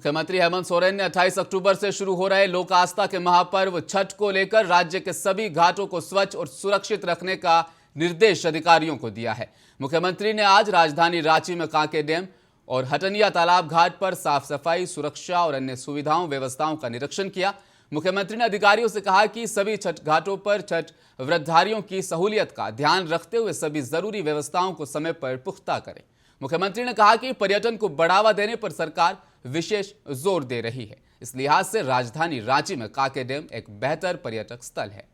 मुख्यमंत्री हेमंत सोरेन ने 28 अक्टूबर से शुरू हो रहे लोक आस्था के महापर्व छठ को लेकर राज्य के सभी घाटों को स्वच्छ और सुरक्षित रखने का निर्देश अधिकारियों को दिया है। मुख्यमंत्री ने आज राजधानी रांची में कांके डैम और हटनिया तालाब घाट पर साफ सफाई, सुरक्षा और अन्य सुविधाओं व्यवस्थाओं का निरीक्षण किया। मुख्यमंत्री ने अधिकारियों से कहा कि सभी छठ घाटों पर छठ व्रतधारियों की सहूलियत का ध्यान रखते हुए सभी जरूरी व्यवस्थाओं को समय पर पुख्ता करें। मुख्यमंत्री ने कहा कि पर्यटन को बढ़ावा देने पर सरकार विशेष जोर दे रही है। इस लिहाज से राजधानी रांची में कांके डैम एक बेहतर पर्यटक स्थल है।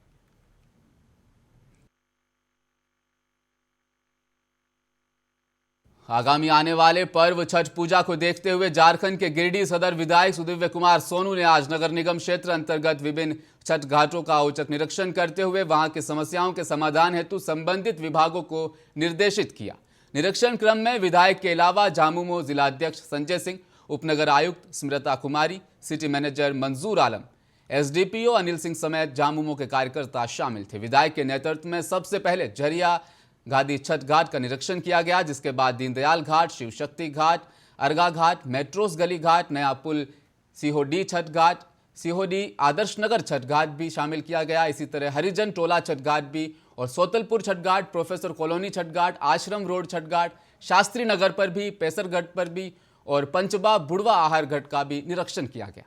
आगामी आने वाले पर्व छठ पूजा को देखते हुए झारखंड के गिरिडीह सदर विधायक सुदिव्य कुमार सोनू ने आज नगर निगम क्षेत्र अंतर्गत विभिन्न छठ घाटों का औचक निरीक्षण करते हुए वहां की समस्याओं के समाधान हेतु संबंधित विभागों को निर्देशित किया। निरीक्षण क्रम में विधायक के अलावा झामुमो जिलाध्यक्ष संजय सिंह, उपनगर आयुक्त स्मृता कुमारी, सिटी मैनेजर मंजूर आलम, एसडीपीओ अनिल सिंह समेत झामुमो के कार्यकर्ता शामिल थे। विधायक के नेतृत्व में सबसे पहले झरिया गादी छठ घाट का निरीक्षण किया गया, जिसके बाद दीनदयाल घाट, शिव शक्ति घाट, अर्गा घाट, मेट्रोस गली घाट, नया पुल, सीहोडी छठ घाट, सीहोडी आदर्श नगर छठ घाट भी शामिल किया गया। इसी तरह हरिजन टोला छठ घाट भी और सोतलपुर छठ घाट, प्रोफेसर कॉलोनी छठ घाट, आश्रम रोड छठ घाट, शास्त्री नगर पर भी, पेसरगढ़ पर भी और पंचबा बुढ़वा आहार घाट का भी निरीक्षण किया गया।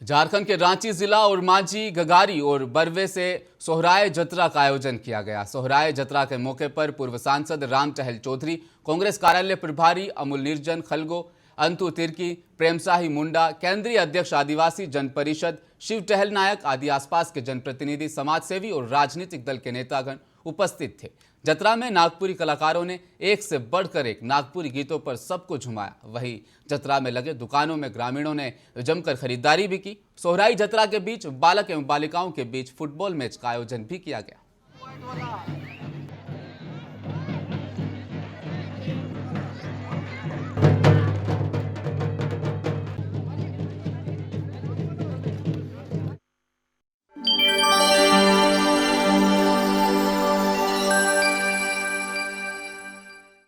झारखंड के रांची जिला और मांझी, गगारी और बरवे से सोहराय जतरा का आयोजन किया गया। सोहराय जतरा के मौके पर पूर्व सांसद राम टहल चौधरी, कांग्रेस कार्यालय प्रभारी अमूल निर्जन खलगो, अंतु तिर्की, प्रेमसाही मुंडा, केंद्रीय अध्यक्ष आदिवासी जन परिषद शिव टहल नायक आदि आसपास के जनप्रतिनिधि, समाजसेवी और राजनीतिक दल के नेतागण उपस्थित थे। जतरा में नागपुरी कलाकारों ने एक से बढ़कर एक नागपुरी गीतों पर सबको झुमाया। वहीं जतरा में लगे दुकानों में ग्रामीणों ने जमकर खरीदारी भी की। सोहराई जतरा के बीच बालक एवं बालिकाओं के बीच फुटबॉल मैच का आयोजन भी किया गया।